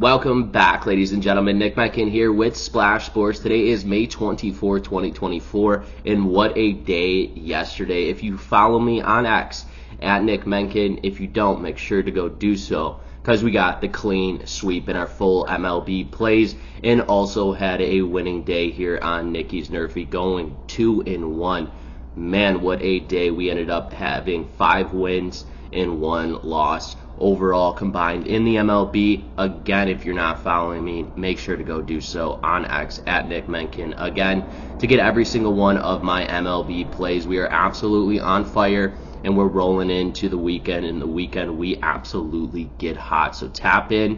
Welcome back, ladies and gentlemen. Nick Menken here with Splash Sports. Today is May 24, 2024, and what a day yesterday. If you follow me on X, at Nick Menken, if you don't, make sure to go do so, because we got the clean sweep in our full MLB plays, and also had a winning day here on Nicky's NRFI, going 2-1. Man, what a day. We ended up having 5 wins and 1 loss. Overall combined in the MLB. Again, if you're not following me, make sure to go do so on X at Nick Menken. Again, to get every single one of my MLB plays. We are absolutely on fire, and we're rolling into the weekend. In the weekend, we absolutely get hot. So tap in,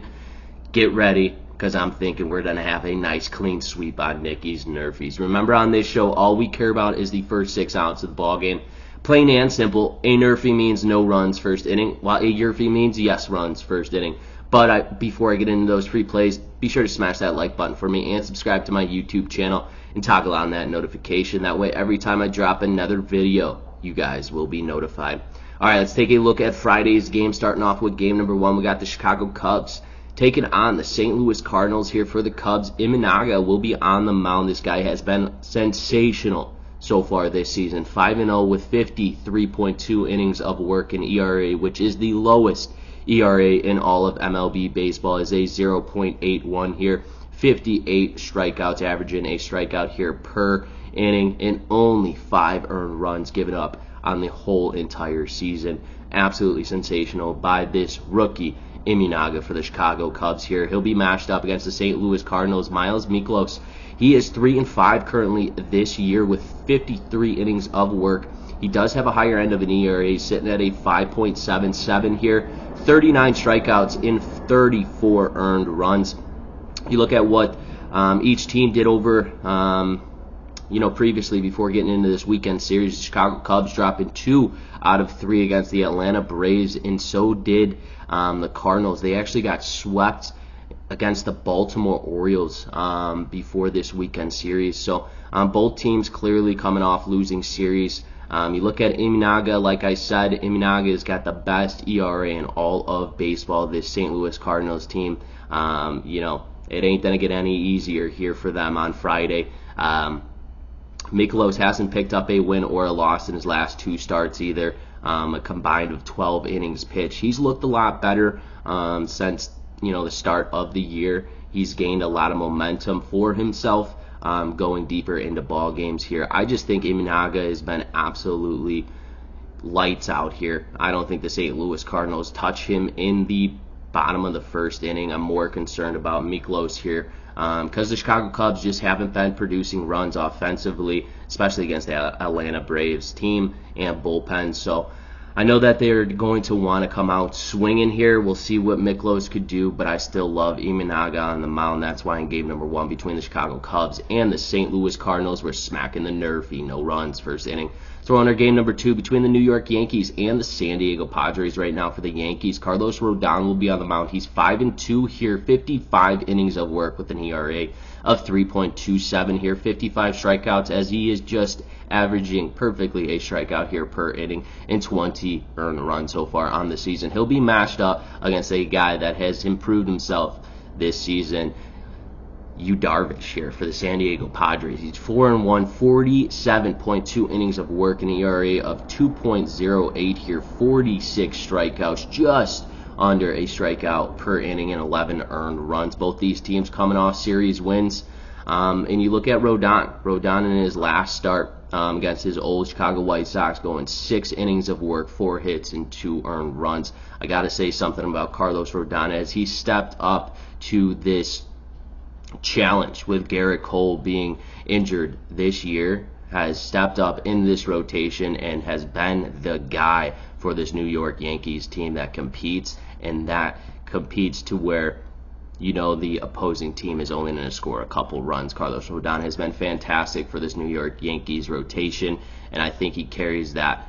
get ready, because I'm thinking we're going to have a nice clean sweep on Nicky's NRFIs. Remember, on this show, all we care about is the first 6 outs of the ball game. Plain and simple. A NRFI means no runs first inning, while a YRFI means yes runs first inning. But before I get into those free plays, be sure to smash that like button for me and subscribe to my YouTube channel and toggle on that notification. That way, every time I drop another video, you guys will be notified. All right, let's take a look at Friday's game. Starting off with game number 1, we got the Chicago Cubs taking on the St. Louis Cardinals here for the Cubs. Imanaga will be on the mound. This guy has been sensational so far this season. 5-0 with 53.2 innings of work in ERA, which is the lowest ERA in all of MLB baseball, is a 0.81 here. 58 strikeouts, averaging a strikeout here per inning, and only 5 earned runs given up on the whole entire season. Absolutely sensational by this rookie Imanaga for the Chicago Cubs here. He'll be matched up against the St. Louis Cardinals. Miles Miklos, he is 3-5 currently this year with 53 innings of work. He does have a higher end of an ERA. He's sitting at a 5.77 here. 39 strikeouts in 34 earned runs. You look at what each team did over previously before getting into this weekend series. The Chicago Cubs dropping 2 out of 3 against the Atlanta Braves, and so did the Cardinals. They actually got swept against the Baltimore Orioles before this weekend series. So both teams clearly coming off losing series. You look at Imanaga, like I said, Imanaga has got the best ERA in all of baseball. This St. Louis Cardinals team, it ain't going to get any easier here for them on Friday. Miklos hasn't picked up a win or a loss in his last 2 starts either. A combined of 12 innings pitched. He's looked a lot better since the start of the year. He's gained a lot of momentum for himself going deeper into ball games here. I just think Imanaga has been absolutely lights out here. I don't think the St. Louis Cardinals touch him in the bottom of the first inning. I'm more concerned about Miklos here because the Chicago Cubs just haven't been producing runs offensively, especially against the Atlanta Braves team and bullpen. So I know that they're going to want to come out swinging here. We'll see what Miklos could do, but I still love Imanaga on the mound. That's why in game number 1 between the Chicago Cubs and the St. Louis Cardinals, we're smacking the NRFI, no runs first inning. So on our game number 2 between the New York Yankees and the San Diego Padres right now. For the Yankees, Carlos Rodon will be on the mound. He's 5-2 here, 55 innings of work with an ERA of 3.27 here, 55 strikeouts, as he is just averaging perfectly a strikeout here per inning and 20 earned runs so far on the season. He'll be matched up against a guy that has improved himself this season, Darvish here for the San Diego Padres. He's 4-1, 47.2 innings of work, an ERA of 2.08 here, 46 strikeouts, just under a strikeout per inning and 11 earned runs. Both these teams coming off series wins. And you look at Rodon in his last start against his old Chicago White Sox, going 6 innings of work, 4 hits, and 2 earned runs. I got to say something about Carlos Rodon as he stepped up to this challenge with Garrett Cole being injured this year, has stepped up in this rotation and has been the guy for this New York Yankees team that competes to where the opposing team is only going to score a couple runs. Carlos Rodon has been fantastic for this New York Yankees rotation, and I think he carries that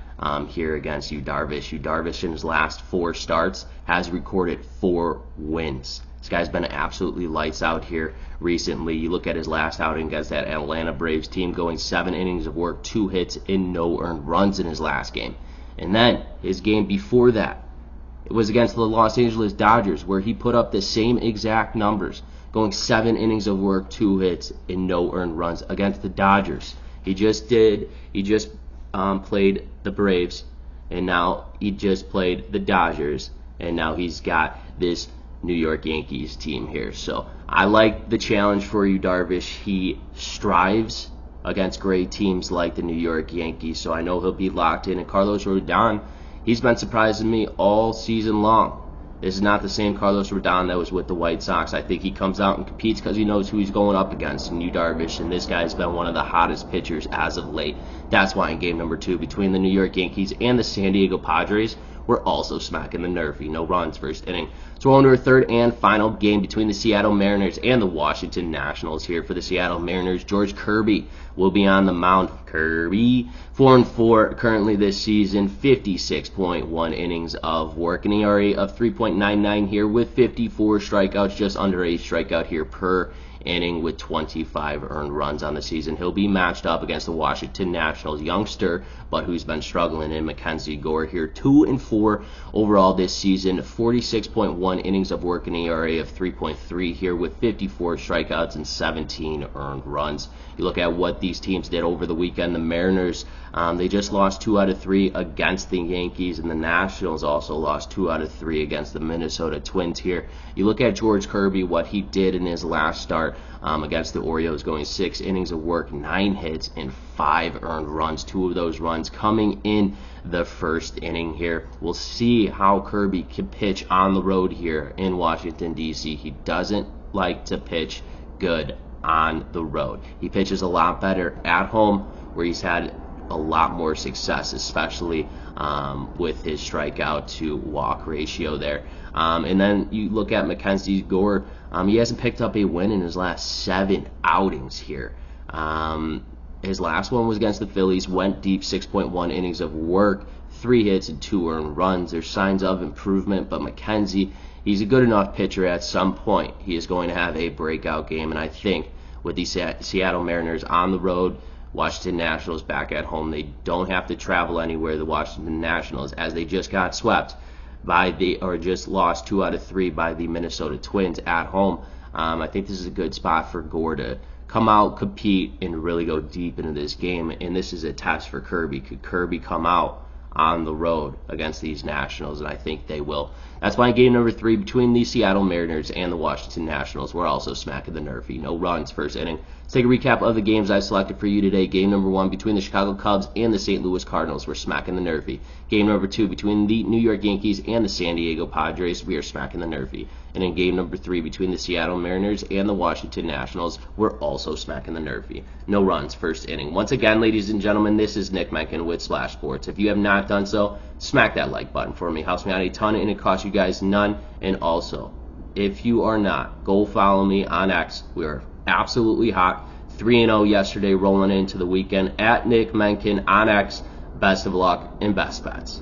here against Darvish. Darvish in his last 4 starts has recorded 4 wins. This guy's been absolutely lights out here recently. You look at his last outing against that Atlanta Braves team, going 7 innings of work, 2 hits, and no earned runs in his last game. And then his game before that, It was against the Los Angeles Dodgers, where he put up the same exact numbers, going 7 innings of work, 2 hits, and no earned runs against the Dodgers. He just played the Braves, and now he just played the Dodgers, and now he's got this New York Yankees team here. So I like the challenge for you, Darvish. He strives against great teams like the New York Yankees, so I know he'll be locked in. And Carlos Rodon, he's been surprising me all season long. This is not the same Carlos Rodon that was with the White Sox. I think he comes out and competes because he knows who he's going up against, and Yu Darvish, and this guy's been one of the hottest pitchers as of late. That's why in game number 2 between the New York Yankees and the San Diego Padres, we're also smacking the NRFI. No runs first inning. So we're on to our third and final game between the Seattle Mariners and the Washington Nationals. Here for the Seattle Mariners, George Kirby will be on the mound. Kirby, 4-4 currently this season, 56.1 innings of work, an ERA of 3.99 here with 54 strikeouts, just under a strikeout here per inning with 25 earned runs on the season. He'll be matched up against the Washington Nationals youngster, but who's been struggling in Mackenzie Gore here. 2-4 overall this season, 46.1 innings of work, an ERA of 3.3 here with 54 strikeouts and 17 earned runs. You look at what these teams did over the weekend. The Mariners, they just lost 2 out of 3 against the Yankees, and the Nationals also lost 2 out of 3 against the Minnesota Twins here. You look at George Kirby, what he did in his last start against the Orioles, going 6 innings of work, 9 hits, and 5 earned runs. 2 of those runs coming in the first inning here. We'll see how Kirby can pitch on the road here in Washington, D.C. He doesn't like to pitch good on the road. He pitches a lot better at home, where he's had a lot more success, especially with his strikeout to walk ratio there. And then you look at Mackenzie Gore. He hasn't picked up a win in his last 7 outings here. His last one was against the Phillies, went deep, 6.1 innings of work, 3 hits and 2 earned runs. There's signs of improvement, but Mackenzie, he's a good enough pitcher. At some point he is going to have a breakout game, and I think with the Seattle Mariners on the road, Washington Nationals back at home, they don't have to travel anywhere. The Washington Nationals, as they just got swept just lost 2 out of 3 by the Minnesota Twins at home. I think this is a good spot for Gore to come out, compete, and really go deep into this game. And this is a test for Kirby. Could Kirby come out on the road against these Nationals? And I think they will. That's why in game number 3 between the Seattle Mariners and the Washington Nationals, we're also smacking the NRFI. No runs first inning. Let's take a recap of the games I selected for you today. Game number 1 between the Chicago Cubs and the St. Louis Cardinals, we're smacking the NRFI. Game number 2 between the New York Yankees and the San Diego Padres, we are smacking the NRFI. And in game number 3 between the Seattle Mariners and the Washington Nationals, we're also smacking the NRFI. No runs first inning. Once again, ladies and gentlemen, this is Nick Menken with Splash Sports. If you have not done so, smack that like button for me. It helps me out a ton, and it costs you guys none. And also, if you are not, go follow me on X. We are absolutely hot. 3-0 yesterday, rolling into the weekend at Nick Menken on X. Best of luck and best bets.